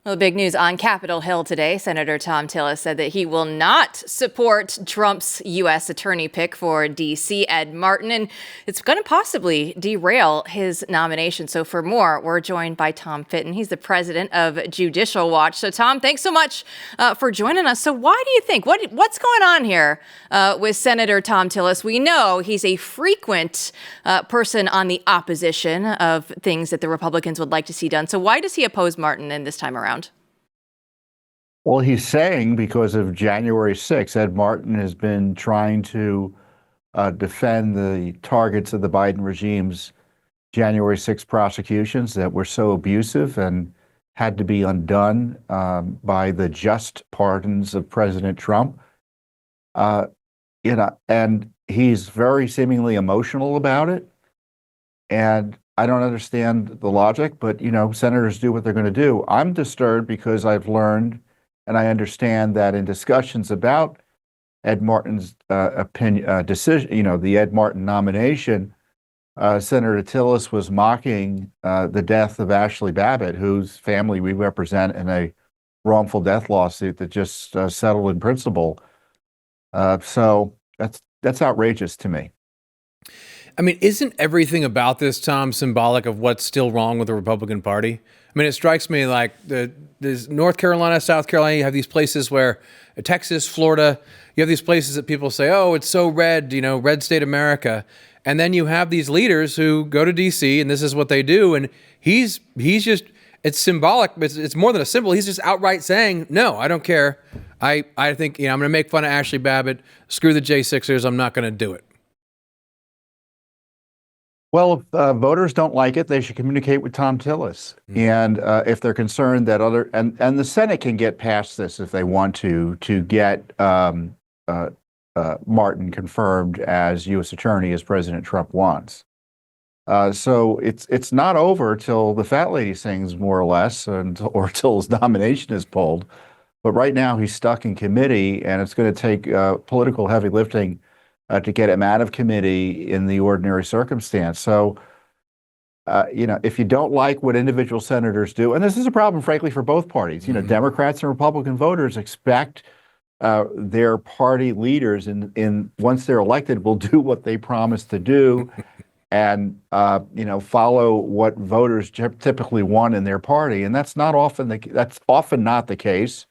Well, the big news on Capitol Hill today, Senator Thom Tillis said that he will not support Trump's U.S. attorney pick for D.C., Ed Martin, and it's going to possibly derail his nomination. So for more, we're joined by Tom Fitton. He's the president of Judicial Watch. So Tom, thanks so much for joining us. So why do you think, what's going on here with Senator Thom Tillis? We know he's a frequent person on the opposition of things that the Republicans would like to see done. So why does he oppose Martin in this time around? Well, he's saying because of January 6th, Ed Martin has been trying to defend the targets of the Biden regime's January 6th prosecutions that were so abusive and had to be undone by the just pardons of President Trump. And he's very seemingly emotional about it. And I don't understand the logic, but, senators do what they're going to do. I'm disturbed because I've learned and I understand that in discussions about Ed Martin's decision, the Ed Martin nomination, Senator Tillis was mocking the death of Ashley Babbitt, whose family we represent in a wrongful death lawsuit that just settled in principle. So that's outrageous to me. I mean, isn't everything about this, Tom, symbolic of what's still wrong with the Republican Party? I mean, it strikes me like there's North Carolina, South Carolina, you have these places where Texas, Florida, you have these places that people say, oh, it's so red, red state America. And then you have these leaders who go to D.C. and this is what they do. And he's just, it's symbolic. It's more than a symbol. He's just outright saying, no, I don't care. I think, I'm going to make fun of Ashley Babbitt. Screw the J6ers. I'm not going to do it. Well, if voters don't like it, they should communicate with Thom Tillis. Mm-hmm. And if they're concerned that and the Senate can get past this if they want to get Martin confirmed as U.S. attorney as President Trump wants. So it's not over till the fat lady sings, more or less, or till his nomination is pulled. But right now he's stuck in committee, and it's going to take political heavy lifting to get him out of committee in the ordinary circumstance. So, if you don't like what individual senators do, and this is a problem, frankly, for both parties, mm-hmm. Democrats and Republican voters expect their party leaders in once they're elected will do what they promise to do and, follow what voters typically want in their party. And that's often not the case.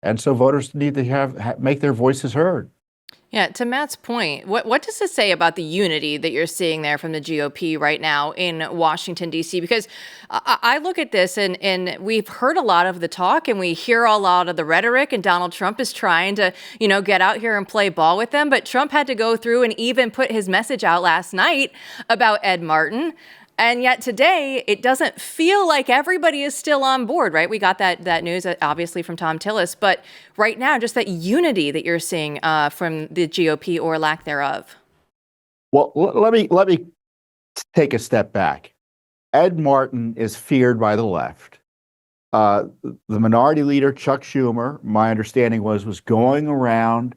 And so voters need to make their voices heard. Yeah, to Matt's point, what does this say about the unity that you're seeing there from the GOP right now in Washington, D.C.? Because I look at this and we've heard a lot of the talk and we hear a lot of the rhetoric, and Donald Trump is trying to, get out here and play ball with them. But Trump had to go through and even put his message out last night about Ed Martin. And yet today, it doesn't feel like everybody is still on board, right? We got that news, obviously, from Thom Tillis. But right now, just that unity that you're seeing from the GOP or lack thereof. Well, let me take a step back. Ed Martin is feared by the left. The minority leader, Chuck Schumer, my understanding was going around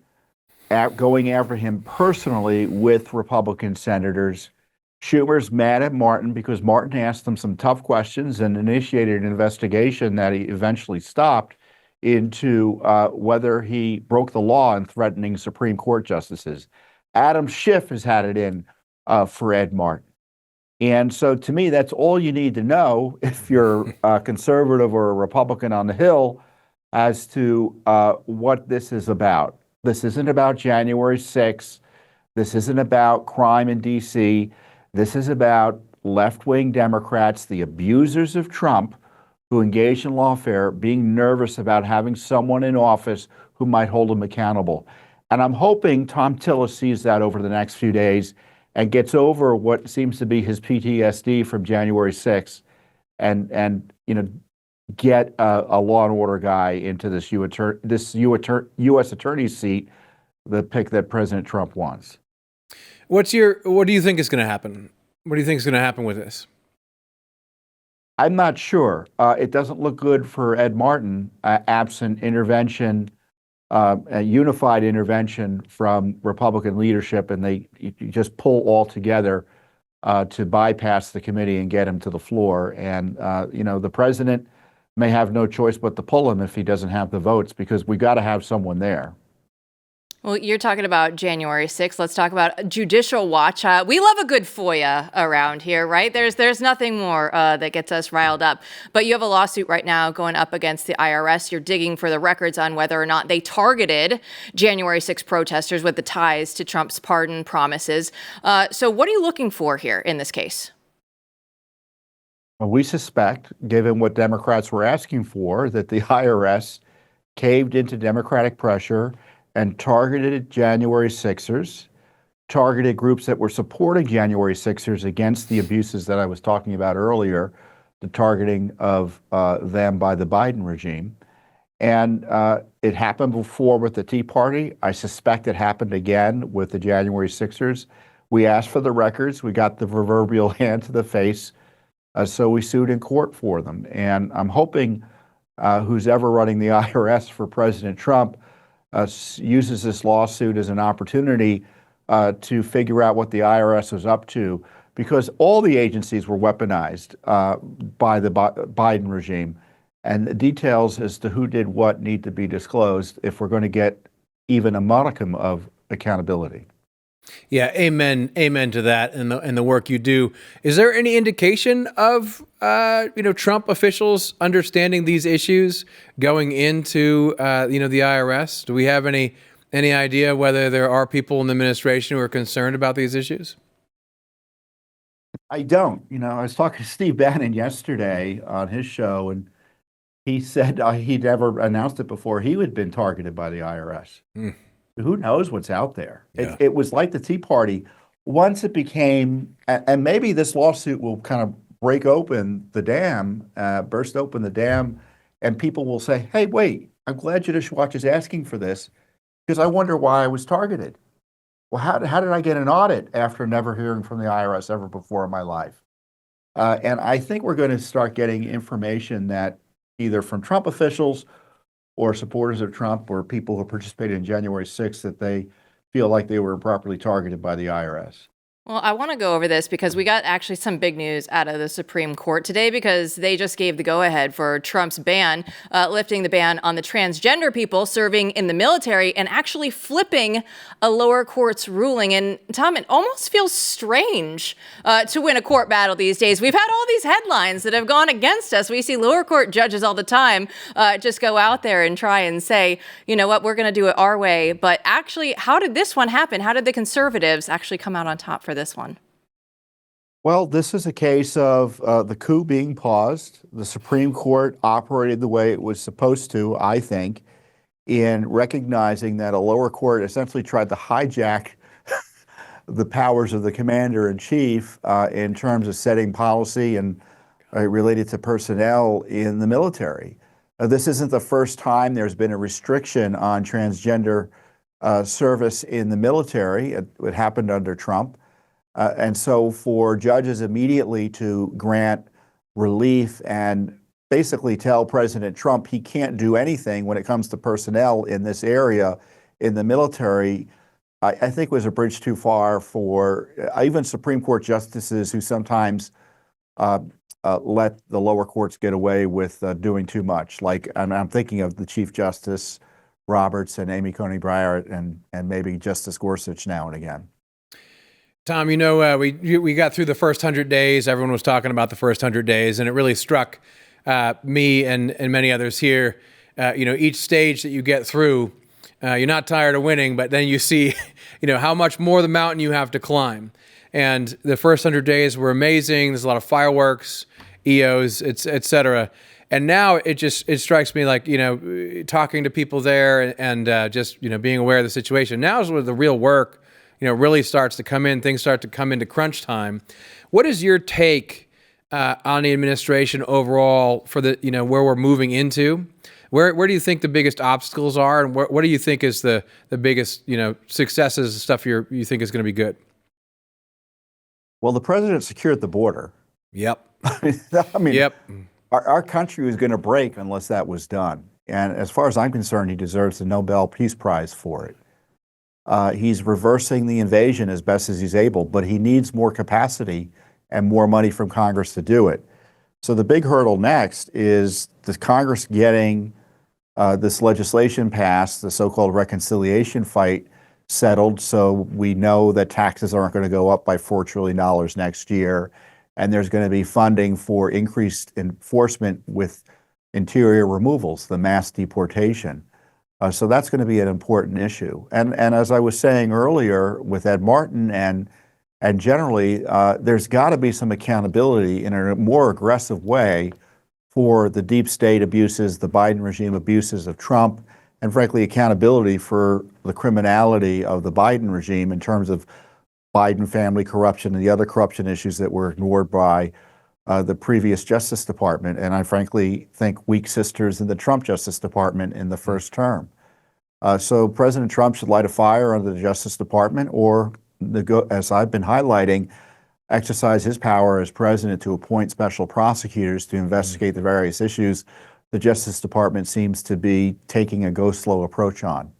going after him personally with Republican senators. Schumer's mad at Martin because Martin asked him some tough questions and initiated an investigation that he eventually stopped into whether he broke the law in threatening Supreme Court justices. Adam Schiff has had it in for Ed Martin. And so to me, that's all you need to know if you're a conservative or a Republican on the Hill as to what this is about. This isn't about January 6th. This isn't about crime in D.C. This is about left-wing Democrats, the abusers of Trump, who engage in lawfare, being nervous about having someone in office who might hold them accountable. And I'm hoping Thom Tillis sees that over the next few days and gets over what seems to be his PTSD from January 6th and get a law and order guy into this U.S. attorney's seat, the pick that President Trump wants. What do you think is going to happen? What do you think is going to happen with this? I'm not sure. It doesn't look good for Ed Martin, absent intervention, a unified intervention from Republican leadership, and you just pull all together to bypass the committee and get him to the floor. And the president may have no choice but to pull him if he doesn't have the votes, because we got to have someone there. Well, you're talking about January 6th. Let's talk about Judicial Watch. We love a good FOIA around here, right? There's nothing more that gets us riled up. But you have a lawsuit right now going up against the IRS. You're digging for the records on whether or not they targeted January 6 protesters with the ties to Trump's pardon promises. So what are you looking for here in this case? Well, we suspect, given what Democrats were asking for, that the IRS caved into Democratic pressure and targeted January 6ers, targeted groups that were supporting January 6ers against the abuses that I was talking about earlier, the targeting of them by the Biden regime. And it happened before with the Tea Party. I suspect it happened again with the January 6ers. We asked for the records. We got the proverbial hand to the face. So we sued in court for them. And I'm hoping who's ever running the IRS for President Trump uses this lawsuit as an opportunity to figure out what the IRS was up to, because all the agencies were weaponized by the Biden regime, and the details as to who did what need to be disclosed if we're going to get even a modicum of accountability. Yeah, amen to that, and the work you do. Is there any indication of Trump officials understanding these issues going into the IRS? Do we have any idea whether there are people in the administration who are concerned about these issues? I don't. I was talking to Steve Bannon yesterday on his show, and he said he'd never announced it before. He had been targeted by the IRS. Who knows what's out there? Yeah. It was like the Tea Party. Once it became, and maybe this lawsuit will kind of break open the dam, burst open the dam, and people will say, hey, wait, I'm glad Judicial Watch is asking for this, because I wonder why I was targeted. Well, how did I get an audit after never hearing from the IRS ever before in my life? And I think we're going to start getting information that either from Trump officials or supporters of Trump or people who participated in January 6th, that they feel like they were improperly targeted by the IRS. Well, I want to go over this because we got actually some big news out of the Supreme Court today, because they just gave the go-ahead for Trump's ban, lifting the ban on the transgender people serving in the military and actually flipping a lower court's ruling. And Tom, it almost feels strange to win a court battle these days. We've had all these headlines that have gone against us. We see lower court judges all the time just go out there and try and say, you know what, we're going to do it our way. But actually, how did this one happen? How did the conservatives actually come out on top for this one? Well, this is a case of the coup being paused. The Supreme Court operated the way it was supposed to, I think, in recognizing that a lower court essentially tried to hijack the powers of the commander-in-chief in terms of setting policy and related to personnel in the military. This isn't the first time there's been a restriction on transgender service in the military. It happened under Trump. And so for judges immediately to grant relief and basically tell President Trump he can't do anything when it comes to personnel in this area in the military, I think was a bridge too far for even Supreme Court justices who sometimes let the lower courts get away with doing too much. Like I'm thinking of the Chief Justice Roberts and Amy Coney Barrett and maybe Justice Gorsuch now and again. Tom, we got through the first 100 days. Everyone was talking about the first 100 days, and it really struck me and many others here. Each stage that you get through, you're not tired of winning, but then you see, how much more the mountain you have to climb. And the first 100 days were amazing. There's a lot of fireworks, EOs, et cetera. And now it strikes me like, talking to people there and just, being aware of the situation. Now is where the real work really starts to come in. Things start to come into crunch time. What is your take on the administration overall for the, where we're moving into? Where do you think the biggest obstacles are, and what do you think is the biggest, successes, stuff you think is going to be good? Well, the president secured the border. Yep. Yep. Our country was going to break unless that was done. And as far as I'm concerned, he deserves the Nobel Peace Prize for it. He's reversing the invasion as best as he's able, but he needs more capacity and more money from Congress to do it. So the big hurdle next is the Congress getting this legislation passed, the so-called reconciliation fight settled, so we know that taxes aren't going to go up by $4 trillion next year, and there's going to be funding for increased enforcement with interior removals, the mass deportation. So that's going to be an important issue. And as I was saying earlier with Ed Martin and generally, there's got to be some accountability in a more aggressive way for the deep state abuses, the Biden regime abuses of Trump, and frankly, accountability for the criminality of the Biden regime in terms of Biden family corruption and the other corruption issues that were ignored by the previous Justice Department. And I frankly think weak sisters in the Trump Justice Department in the first term. So President Trump should light a fire under the Justice Department or, as I've been highlighting, exercise his power as president to appoint special prosecutors to investigate the various issues the Justice Department seems to be taking a go slow approach on.